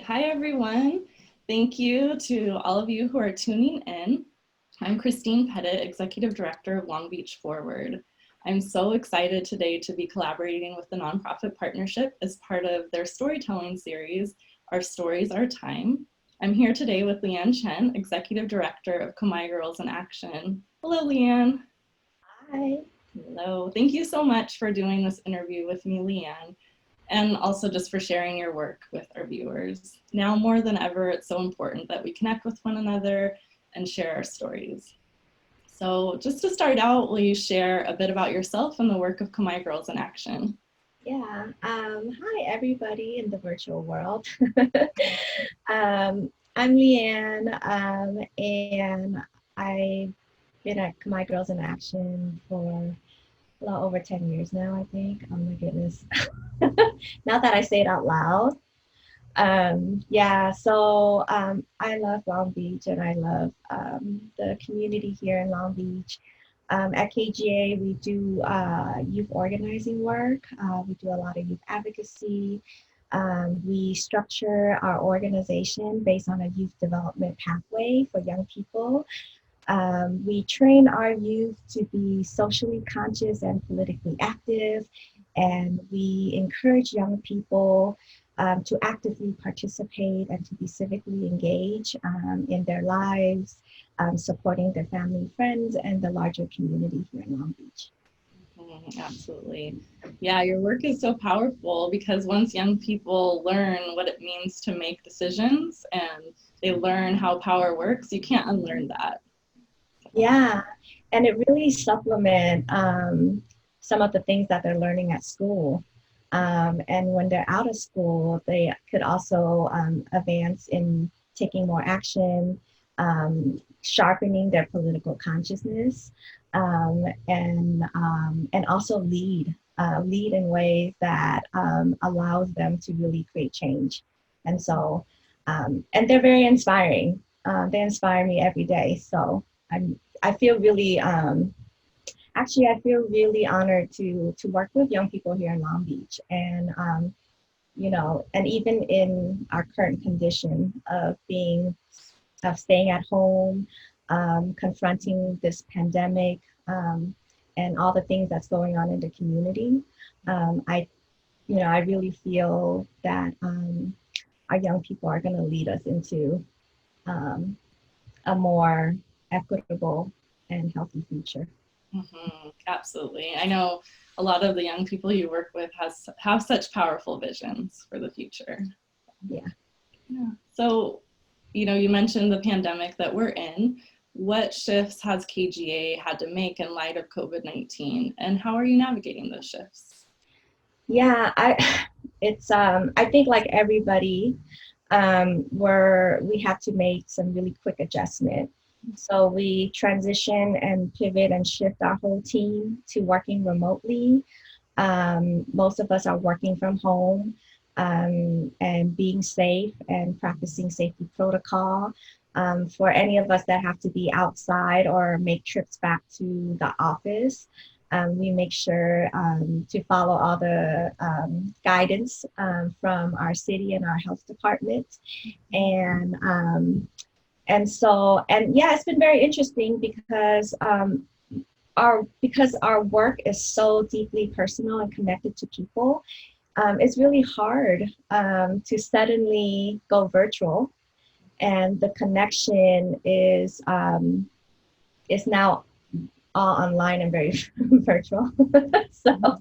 Hi, everyone. Thank you to all of you who are tuning in. I'm Christine Pettit, Executive Director of Long Beach Forward. I'm so excited today to be collaborating with the nonprofit partnership as part of their storytelling series, Our Stories, Our Time. I'm here today with Lian Cheun, Executive Director of Khmer Girls in Action. Hello, Lian. Hi. Hello. Thank you so much for doing this interview with me, Lian, and also just for sharing your work with our viewers. Now more than ever, it's so important that we connect with one another and share our stories. So just to start out, will you share a bit about yourself and the work of Khmer Girls in Action? Hi everybody in the virtual world. I'm Leanne, and I've been at My Girls in Action for a lot over 10 years now, I think. Oh my goodness. Now that I say it out loud. I love Long Beach and I love the community here in Long Beach. At KGA, we do youth organizing work. We do a lot of youth advocacy. We structure our organization based on a youth development pathway for young people. We train our youth to be socially conscious and politically active, and we encourage young people to actively participate and to be civically engaged in their lives, supporting their family, friends, and the larger community here in Long Beach. Absolutely. Yeah, your work is so powerful because once young people learn what it means to make decisions and they learn how power works, you can't unlearn that. Yeah, and it really supplement some of the things that they're learning at school. And when they're out of school, they could also advance in taking more action, sharpening their political consciousness, and also lead in ways that allows them to really create change. And so, and they're very inspiring. They inspire me every day. So I feel really I feel really honored to work with young people here in Long Beach, and and even in our current condition of staying at home, confronting this pandemic, and all the things that's going on in the community. I really feel that our young people are going to lead us into a more equitable and healthy future. Absolutely. I know a lot of the young people you work with have such powerful visions for the future. Yeah. So, you mentioned the pandemic that we're in. What shifts has KGA had to make in light of COVID-19, and how are you navigating those shifts? Yeah, I think like everybody, we had to make some really quick adjustment. So we transition and pivot and shift our whole team to working remotely. Most of us are working from home, and being safe and practicing safety protocol. For any of us that have to be outside or make trips back to the office, we make sure to follow all the guidance from our city and our health department. And yeah, it's been very interesting because our work is so deeply personal and connected to people. It's really hard to suddenly go virtual, and the connection is now all online and very virtual. So,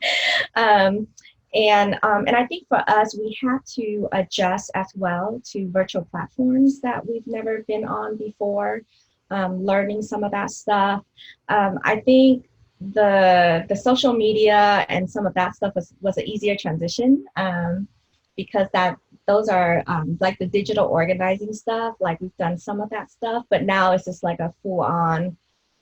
and I think for us, we have to adjust as well to virtual platforms that we've never been on before, learning some of that stuff. I think the social media and some of that stuff was an easier transition, because those are like the digital organizing stuff. Like we've done some of that stuff, but now it's just like a full on.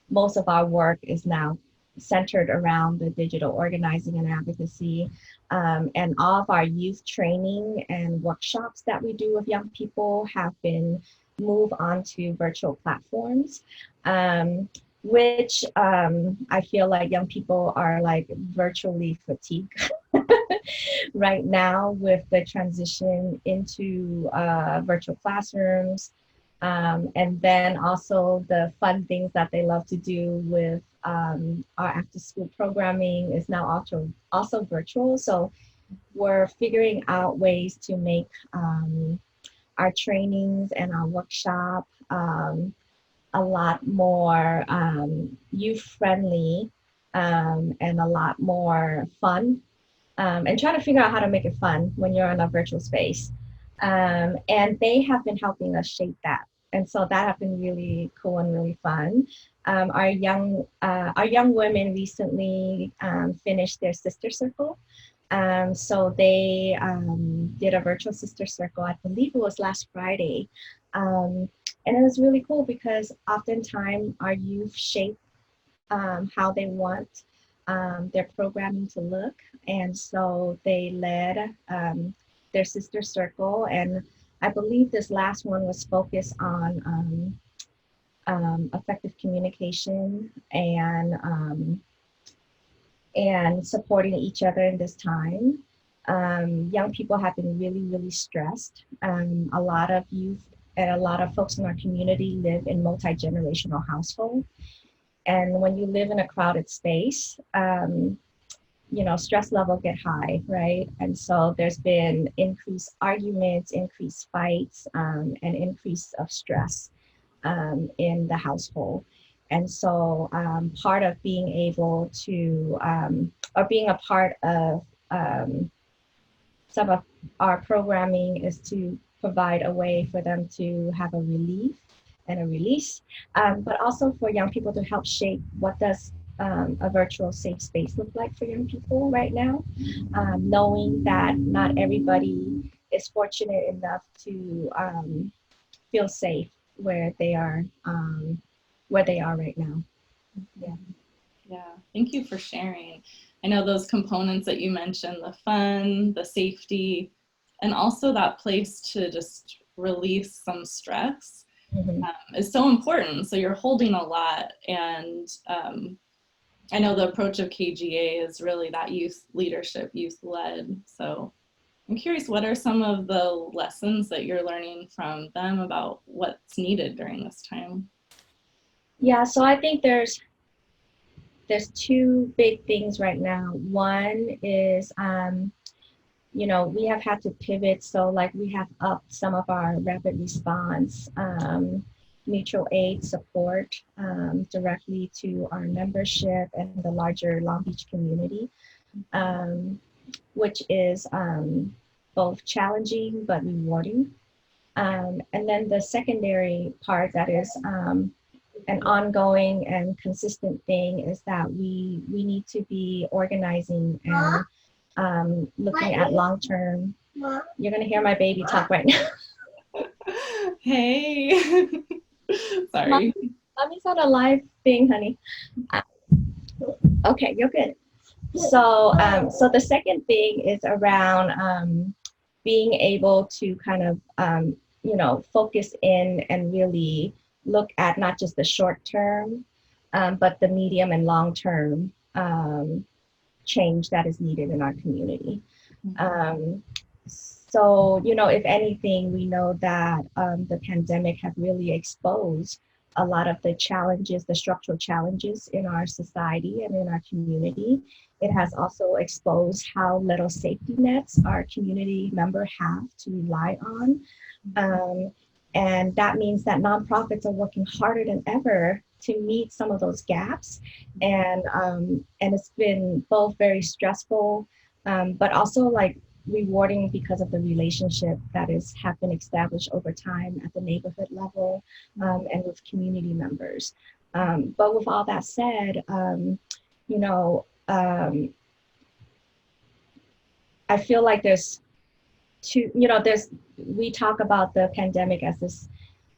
Most of our work is now centered around the digital organizing and advocacy, and all of our youth training and workshops that we do with young people have been moved onto virtual platforms, which I feel like young people are like virtually fatigued right now with the transition into virtual classrooms. And then also the fun things that they love to do with our after school programming is now also virtual. So we're figuring out ways to make our trainings and our workshop a lot more youth friendly and a lot more fun, and trying to figure out how to make it fun when you're in a virtual space. And they have been helping us shape that. And so that has been really cool and really fun. Our young women recently finished their sister circle. So they did a virtual sister circle. I believe it was last Friday. And it was really cool because oftentimes our youth shape how they want their programming to look. And so they led their sister circle. And I believe this last one was focused on effective communication and supporting each other in this time. Young people have been really, really stressed. A lot of youth and a lot of folks in our community live in multi-generational households. And when you live in a crowded space, stress level get high, right? And so there's been increased arguments, increased fights, and increase of stress in the household. And so part of being able to, or being a part of some of our programming is to provide a way for them to have a relief and a release, but also for young people to help shape what does a virtual safe space look like for young people right now, knowing that not everybody is fortunate enough to feel safe where they are right now. Yeah. Yeah, thank you for sharing. I know those components that you mentioned, the fun, the safety, and also that place to just release some stress is so important. So you're holding a lot. And I know the approach of KGA is really that youth leadership, youth led. So I'm curious, what are some of the lessons that you're learning from them about what's needed during this time? Yeah, so I think there's two big things right now. One is, we have had to pivot. So like we have upped some of our rapid response mutual aid support directly to our membership and the larger Long Beach community, which is both challenging but rewarding. And then the secondary part that is an ongoing and consistent thing is that we need to be organizing and looking at long-term. You're going to hear my baby talk right now. Hey, sorry. Mommy's on a live thing, honey. Okay, you're good. So, so the second thing is around being able to kind of, focus in and really look at not just the short term, but the medium and long term change that is needed in our community. So, if anything, we know that the pandemic have really exposed a lot of the challenges, the structural challenges in our society and in our community. It has also exposed how little safety nets our community members have to rely on. And that means that nonprofits are working harder than ever to meet some of those gaps. And it's been both very stressful, but also like rewarding because of the relationship that have been established over time at the neighborhood level and with community members. But with all that said, I feel like we talk about the pandemic as this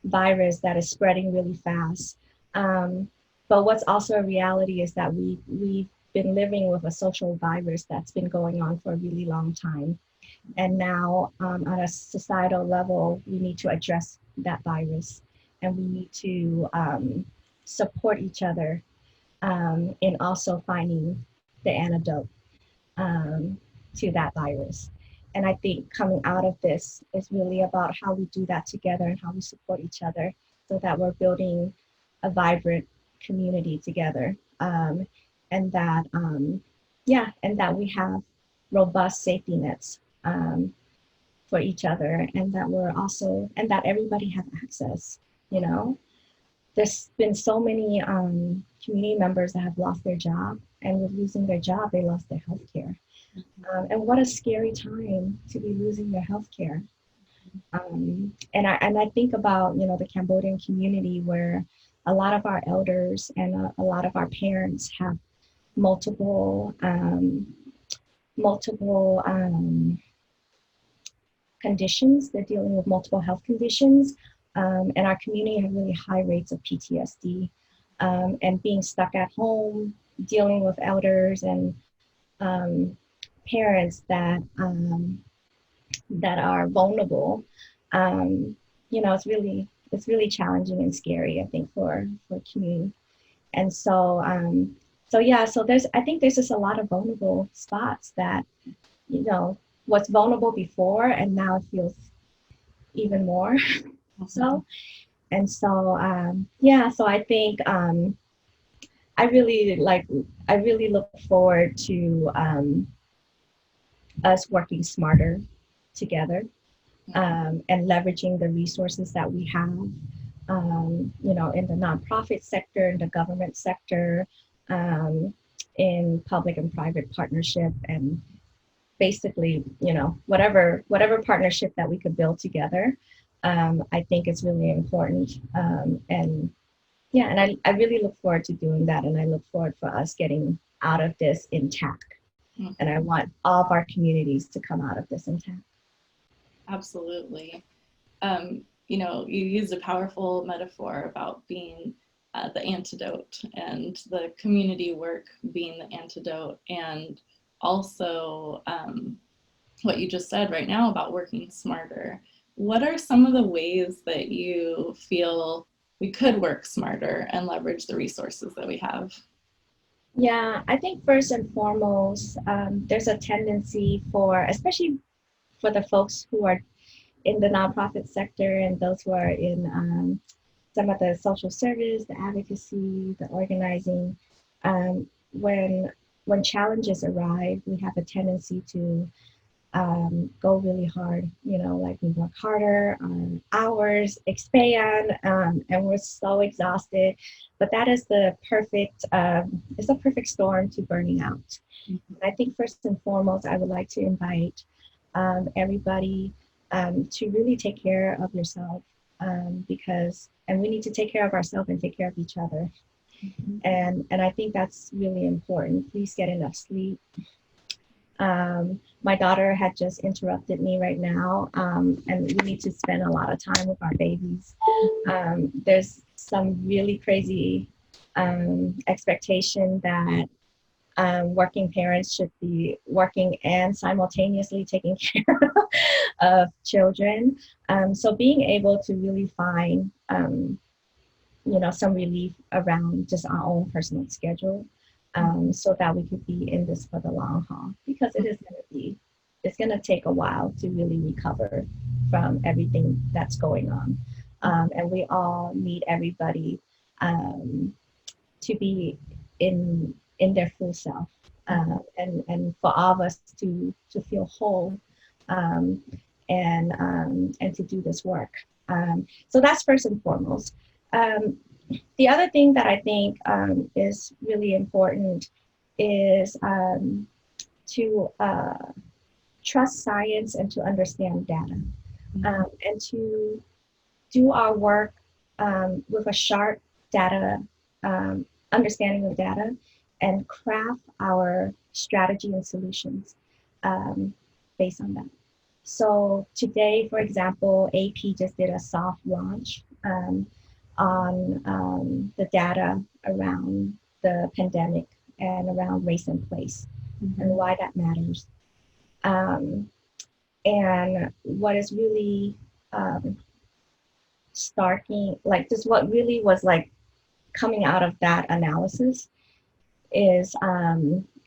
virus that is spreading really fast. But what's also a reality is that we've been living with a social virus that's been going on for a really long time. And now on a societal level, we need to address that virus and we need to support each other in also finding the antidote. to that virus. And I think coming out of this is really about how we do that together and how we support each other so that we're building a vibrant community together. And that, yeah, and that we have robust safety nets for each other, and that we're also, and that everybody has access, you know? There's been so many community members that have lost their job, and with losing their job, they lost their health care. And what a scary time to be losing your health care. And I think about, you know, the Cambodian community where a lot of our elders and a lot of our parents have multiple multiple conditions. They're dealing with multiple health conditions, and our community have really high rates of PTSD, and being stuck at home, dealing with elders and parents that are vulnerable. Um, you know, it's really challenging and scary, I think, for community. And so so yeah, so there's, I think there's just a lot of vulnerable spots that, you know, what's vulnerable before and now it feels even more so. And so yeah, so I think I really like, I really look forward to us working smarter together, and leveraging the resources that we have, you know, in the nonprofit sector, in the government sector, um, in public and private partnership, and basically, you know, whatever partnership that we could build together. I think it's really important. And yeah, and I really look forward to doing that, and I look forward for us getting out of this intact. And I want all of our communities to come out of this intact. Absolutely. You know, you used a powerful metaphor about being the antidote, and the community work being the antidote, and also what you just said right now about working smarter. What are some of the ways that you feel we could work smarter and leverage the resources that we have? Yeah, I think first and foremost, there's a tendency for, especially for the folks who are in the nonprofit sector and those who are in some of the social service, the advocacy, the organizing, when challenges arrive, we have a tendency to go really hard, you know, like we work harder, hours expand, and we're so exhausted. But that is the perfect, it's a perfect storm to burning out. I think first and foremost, I would like to invite everybody to really take care of yourself, because, and we need to take care of ourselves and take care of each other. And I think that's really important. Please get enough sleep. My daughter had just interrupted me right now, and we need to spend a lot of time with our babies. There's some really crazy expectation that working parents should be working and simultaneously taking care of children. So being able to really find, you know, some relief around just our own personal schedule, so that we could be in this for the long haul, because it is going to be, it's going to take a while to really recover from everything that's going on. And we all need everybody to be in their full self, and for all of us to feel whole, and to do this work. So that's first and foremost. The other thing that I think is really important is to trust science and to understand data, and to do our work with a sharp data understanding of data, and craft our strategy and solutions based on that. So today, for example, AP just did a soft launch on the data around the pandemic and around race and place, and why that matters. And what is really starking, like just what really was like coming out of that analysis is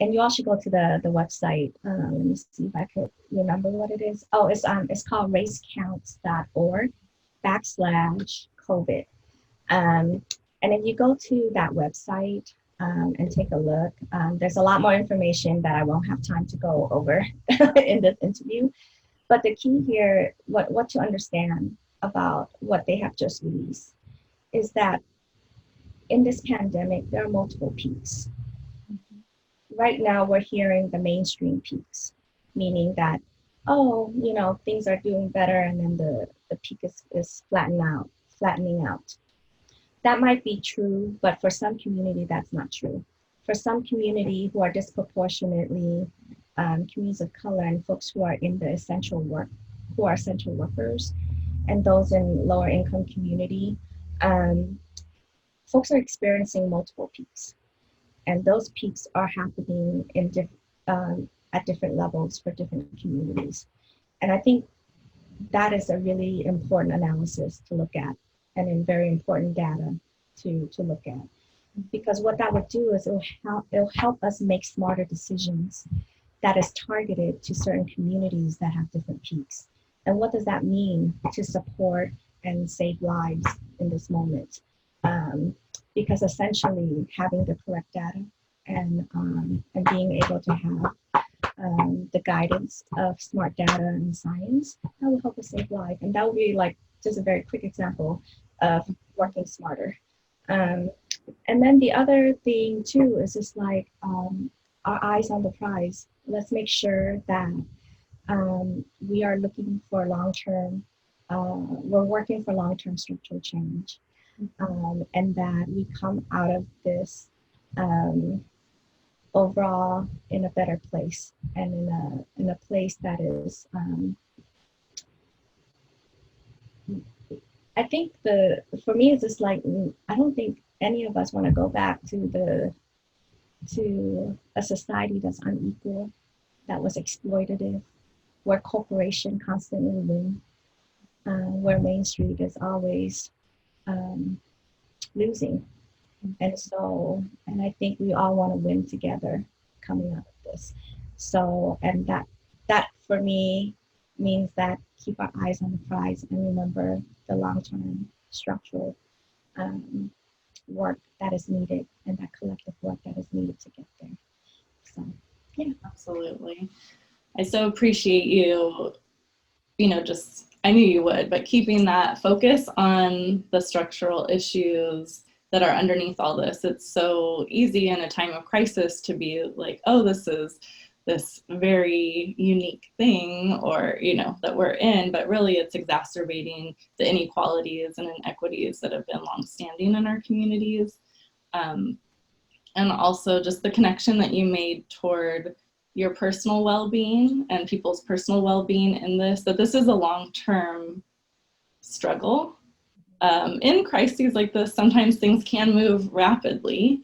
and you all should go to the website. Let me see if I could remember what it is. Oh, it's called racecounts.org/COVID. Um, and if you go to that website and take a look, there's a lot more information that I won't have time to go over in this interview. But the key here, what to understand about what they have just released, is that in this pandemic, there are multiple peaks. Right now, we're hearing the mainstream peaks, meaning that, oh, things are doing better, and then the peak is flattening out. That might be true, but for some community, that's not true. For some community who are disproportionately communities of color and folks who are in the who are essential workers, and those in lower income community, folks are experiencing multiple peaks. And those peaks are happening at different levels for different communities. And I think that is a really important analysis to look at, and in very important data to look at. Because what that would do is it'll help us make smarter decisions that is targeted to certain communities that have different peaks. And what does that mean to support and save lives in this moment? Because essentially having the correct data and being able to have the guidance of smart data and science, that will help us save lives. And that would be like just a very quick example of working smarter. And then the other thing too is just like our eyes on the prize. Let's make sure that we are looking for long-term, we're working for long-term structural change. And that we come out of this overall in a better place, and in a place that is, I think for me it's just like, I don't think any of us want to go back to a society that's unequal, that was exploitative, where corporation constantly win, where Main Street is always losing. And I think we all want to win together coming out of this. So, and that for me means that keep our eyes on the prize and remember the long-term structural work that is needed, and that collective work that is needed to get there. So, yeah. Absolutely. I so appreciate you, I knew you would, but keeping that focus on the structural issues that are underneath all this. It's so easy in a time of crisis to be like, oh, this is this very unique thing, or, that we're in, but really it's exacerbating the inequalities and inequities that have been longstanding in our communities. And also just the connection that you made toward your personal well-being and people's personal well-being in this, that this is a long-term struggle. In crises like this, sometimes things can move rapidly,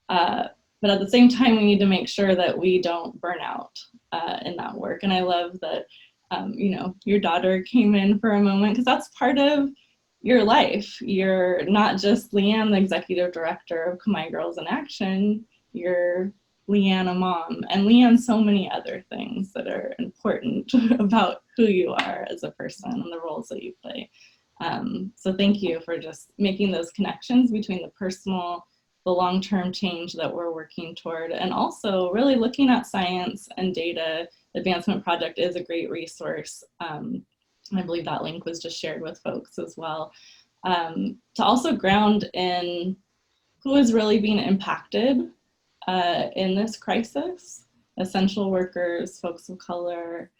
but at the same time, we need to make sure that we don't burn out in that work. And I love that, your daughter came in for a moment, because that's part of your life. You're not just Lian, the executive director of Khmer Girls in Action, you're Lian, a mom, and Lian, so many other things that are important about who you are as a person and the roles that you play. So thank you for just making those connections between the personal, the long-term change that we're working toward, and also really looking at science and data. Advancement Project is a great resource. I believe that link was just shared with folks as well, to also ground in who is really being impacted in this crisis: essential workers, folks of color,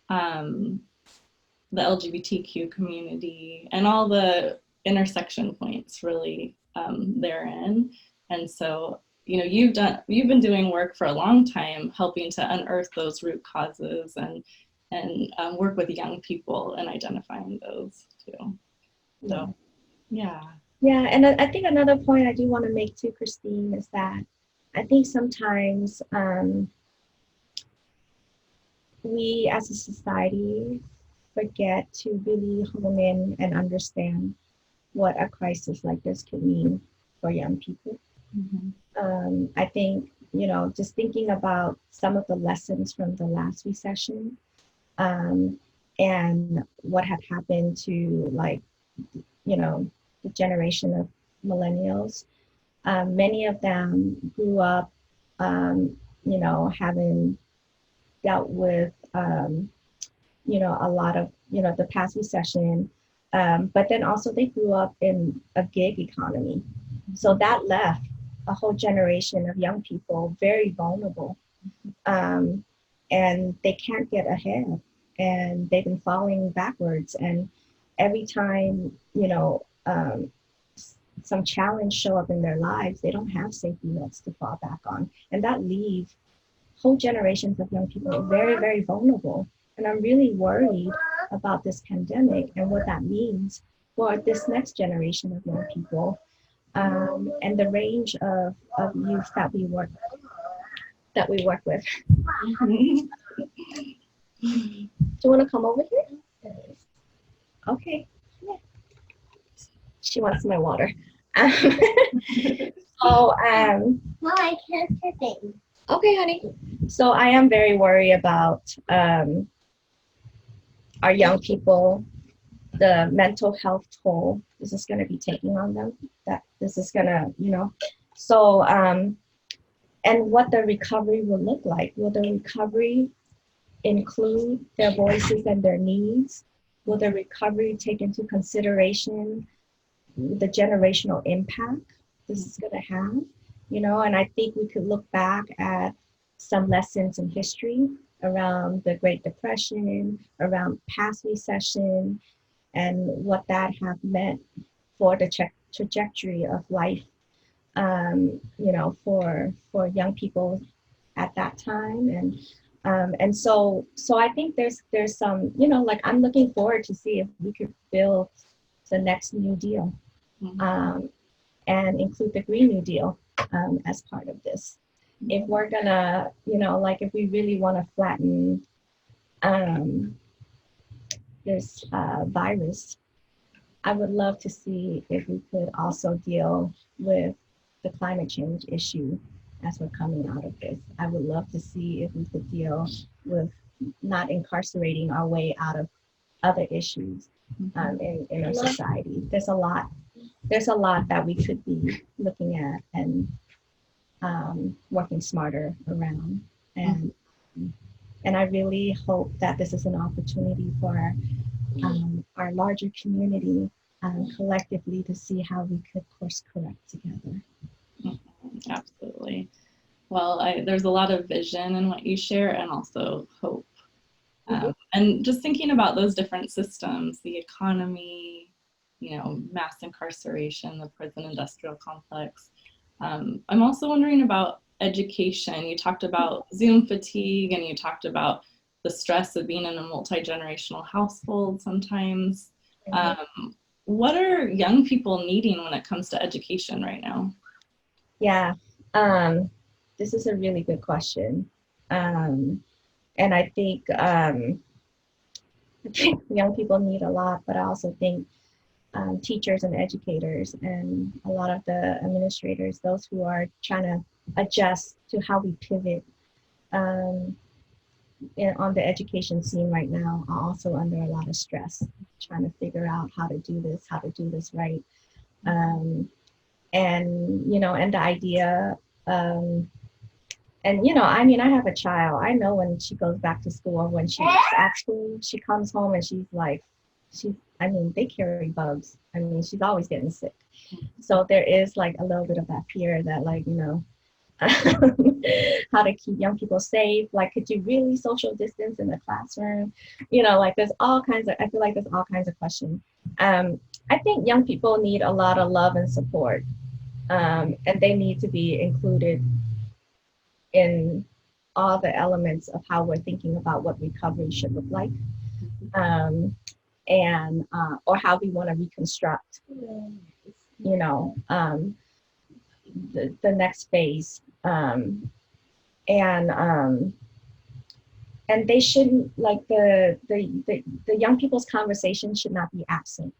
the LGBTQ community, and all the intersection points really therein. And so, you've been doing work for a long time, helping to unearth those root causes and work with young people and identifying those too. So, yeah. Yeah, and I think another point I do want to make too, Christine, is that I think sometimes we as a society forget to really hone in and understand what a crisis like this could mean for young people. Mm-hmm. I think just thinking about some of the lessons from the last recession, um, and what had happened to, like, the generation of millennials. Many of them grew up, having dealt with, a lot of, the past recession, but then also they grew up in a gig economy. So that left a whole generation of young people very vulnerable, um, and they can't get ahead, and they've been falling backwards. And every time, some challenge show up in their lives, they don't have safety nets to fall back on, and that leaves whole generations of young people very, very vulnerable. And I'm really worried about this pandemic and what that means for this next generation of young people, and the range of youth that we work with. Do you want to come over here? Okay. Yeah. She wants my water. So, Well, I can't sitting. okay, honey. So I am very worried about our young people, the mental health toll this is going to be taking on them. That this is going to, so and what the recovery will look like. Will the recovery include their voices and their needs? Will the recovery take into consideration the generational impact this is going to have? And I think we could look back at some lessons in history around the Great Depression, around past recession, and what that have meant for the trajectory of life, for young people at that time. And so I think there's some, like, I'm looking forward to see if we could build the next New Deal, and include the Green New Deal as part of this. If we're gonna, if we really want to flatten this virus, I would love to see if we could also deal with the climate change issue as we're coming out of this. I would love to see if we could deal with not incarcerating our way out of other issues in our society. There's a lot that we could be looking at and working smarter around. And I really hope that this is an opportunity for our larger community collectively to see how we could course correct together. Absolutely. Well, there's a lot of vision in what you share, and also hope. And just thinking about those different systems, the economy, mass incarceration, the prison industrial complex. I'm also wondering about education. You talked about Zoom fatigue, and you talked about the stress of being in a multi-generational household sometimes. What are young people needing when it comes to education right now? Yeah, this is a really good question. And I think young people need a lot, but I also think teachers and educators and a lot of the administrators, those who are trying to adjust to how we pivot on the education scene right now, are also under a lot of stress, trying to figure out how to do this right. And the idea, I have a child. I know when she goes back to school, or when she's at school, she comes home and she's like, they carry bugs. She's always getting sick. So there is like a little bit of that fear that, like, how to keep young people safe. Like, could you really social distance in the classroom? There's all kinds of, I feel like there's all kinds of questions. I think young people need a lot of love and support, and they need to be included in all the elements of how we're thinking about what recovery should look like, and or how we want to reconstruct, the next phase, and they shouldn't, like, the young people's conversation should not be absent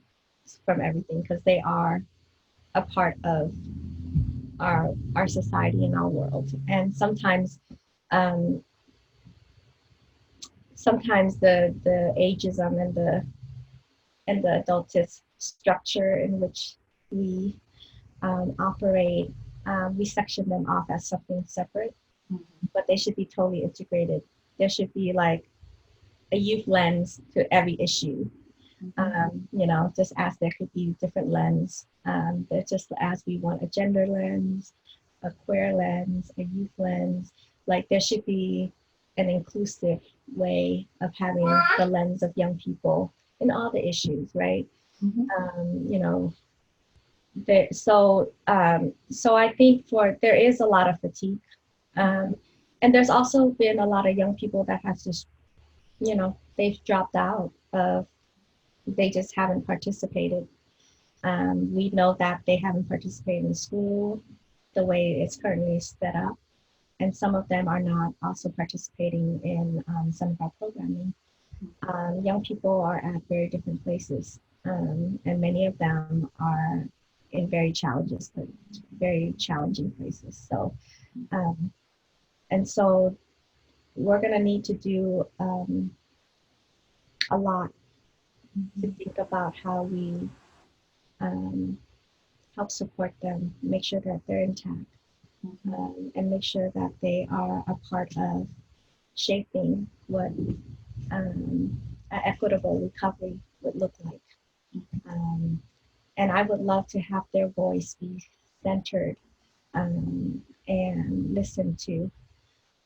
from everything, because they are a part of our society and our world. And um, sometimes the ageism and the adultist structure in which we operate, we section them off as something separate, but they should be totally integrated. There should be like a youth lens to every issue. You know, just as there could be different lens, there's just as we want a gender lens, a queer lens, a youth lens, like there should be an inclusive way of having the lens of young people in all the issues, right? You know, so I think there is a lot of fatigue, and there's also been a lot of young people that have just, you know, they've dropped out of, they just haven't participated. We know that they haven't participated in school the way it's currently set up, and some of them are not also participating in some of our programming. Young people are at very different places, and many of them are in very challenging places. So, and so we're going to need to do a lot to think about how we um, help support them, make sure that they're intact, and make sure that they are a part of shaping what an equitable recovery would look like. And I would love to have their voice be centered and listened to,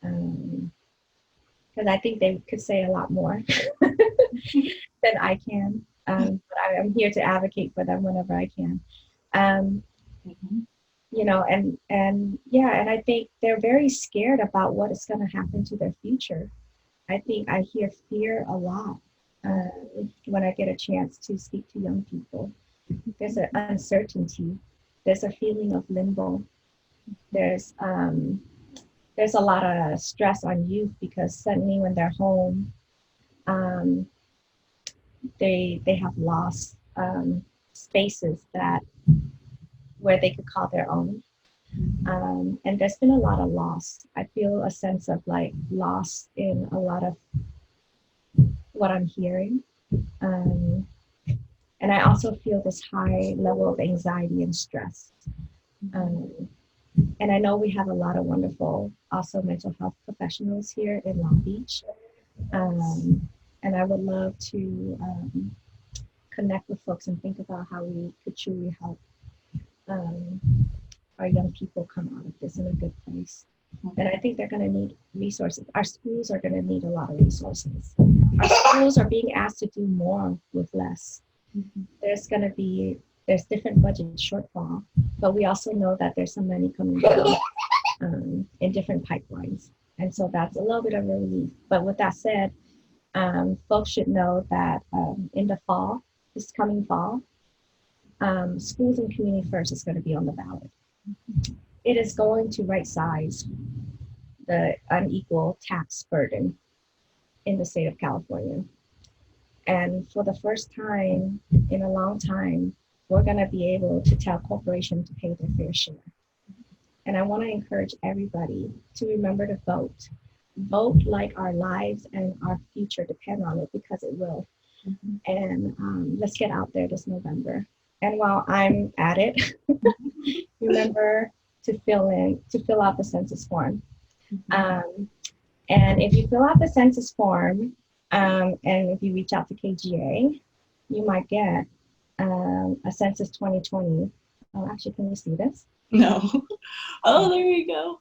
because I think they could say a lot more than I can. But I'm here to advocate for them whenever I can. Um, you know, and yeah, and I think they're very scared about what is going to happen to their future. I think I hear fear a lot when I get a chance to speak to young people. There's an uncertainty. There's a feeling of limbo. There's a lot of stress on youth because suddenly when they're home, they have lost spaces that where they could call their own. And there's been a lot of loss. I feel a sense of like loss in a lot of what I'm hearing. And I also feel this high level of anxiety and stress. And I know we have a lot of wonderful also mental health professionals here in Long Beach. And I would love to connect with folks and think about how we could truly help our young people come out of this in a good place. And I think they're going to need resources. Our schools are going to need a lot of resources. Our schools are being asked to do more with less. There's different budget shortfall, but we also know that there's some money coming down in different pipelines. And so that's a little bit of a relief. But with that said, folks should know that in the fall, this coming fall, schools and community first is going to be on the ballot. It is going to right size the unequal tax burden in the state of California. And for the first time in a long time, we're going to be able to tell corporations to pay their fair share. And I want to encourage everybody to remember to vote. Vote like our lives and our future depend on it, because it will. And let's get out there this November. And while I'm at it, remember to fill out the census form. And if you fill out the census form, and if you reach out to KGA, you might get a census 2020. Oh, actually, can you see this? No. Oh, there we go.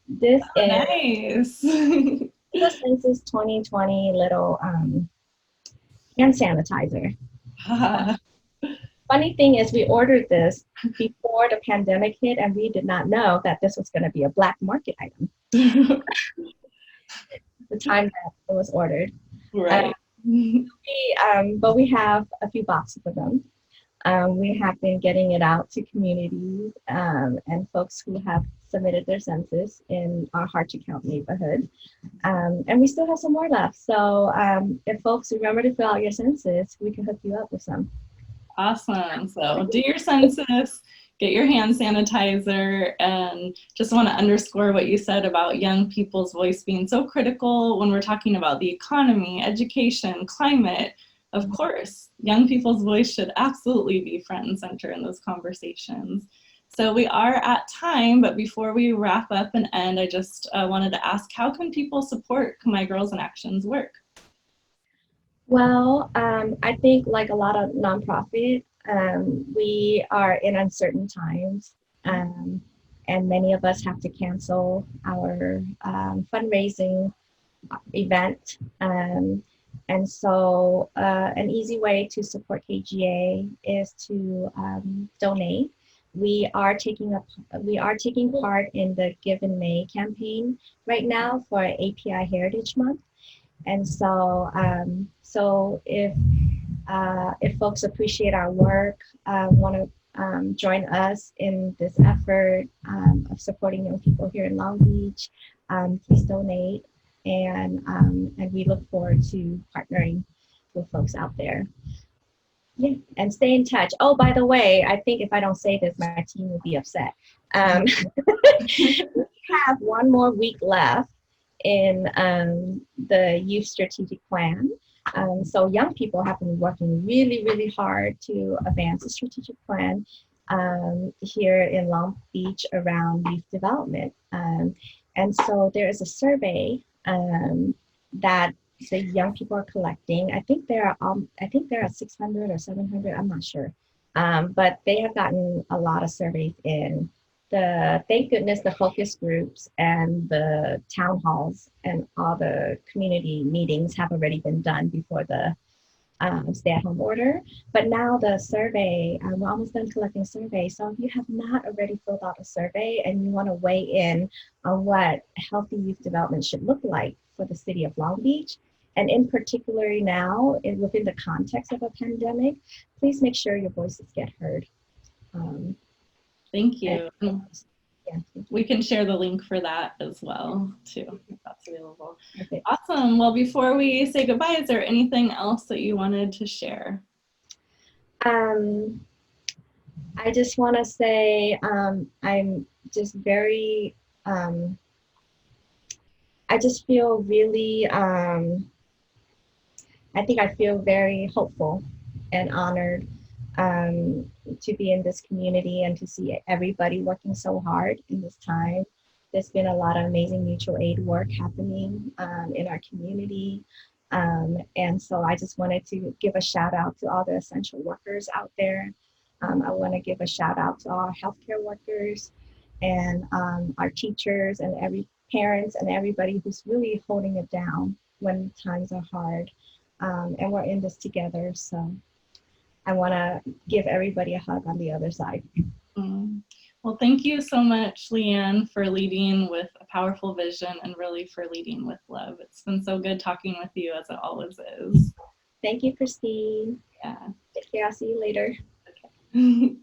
This is nice. the census 2020 little hand sanitizer. Funny thing is, we ordered this before the pandemic hit, and we did not know that this was going to be a black market item. The time that it was ordered. Right. But we have a few boxes of them. We have been getting it out to communities and folks who have submitted their census in our hard-to-count neighborhood. And we still have some more left. So if folks remember to fill out your census, we can hook you up with some. Awesome. So do your census, get your hand sanitizer, and just want to underscore what you said about young people's voice being so critical when we're talking about the economy, education, climate. Of course, young people's voice should absolutely be front and center in those conversations. So we are at time, but before we wrap up and end, I just wanted to ask, how can people support Khmer Girls in Action's work? Well, I think like a lot of nonprofit, we are in uncertain times, and many of us have to cancel our fundraising event. And so an easy way to support KGA is to donate. We are taking part in the Give in May campaign right now for API Heritage Month. And so, if folks appreciate our work, want to join us in this effort of supporting young people here in Long Beach, please donate. And we look forward to partnering with folks out there. Yeah, and stay in touch. Oh, by the way, I think if I don't say this, my team will be upset. We have one more week left in the youth strategic plan. So young people have been working really, really hard to advance the strategic plan here in Long Beach around youth development. And so there is a survey that the young people are collecting. I think there are 600 or 700. I'm not sure, but they have gotten a lot of surveys in. Thank goodness the focus groups and the town halls and all the community meetings have already been done before the stay-at-home order. But now the survey, we're almost done collecting surveys. So if you have not already filled out a survey and you want to weigh in on what healthy youth development should look like for the city of Long Beach, and in particular now, within the context of a pandemic, please make sure your voices get heard. Thank you. Yeah, we can share the link for that as well, too, if that's available. Okay. Awesome. Well, before we say goodbye, is there anything else that you wanted to share? I just want to say I'm just very, I just feel really, I think I feel very hopeful and honored to be in this community and to see everybody working so hard in this time. There's been a lot of amazing mutual aid work happening in our community. And so I just wanted to give a shout out to all the essential workers out there. I want to give a shout out to our healthcare workers and our teachers and parents and everybody who's really holding it down when times are hard. And we're in this together. So I want to give everybody a hug on the other side. Well, thank you so much, Lian, for leading with a powerful vision and really for leading with love. It's been so good talking with you, as it always is. Thank you, Christine. Yeah. Take care. I'll see you later. Okay.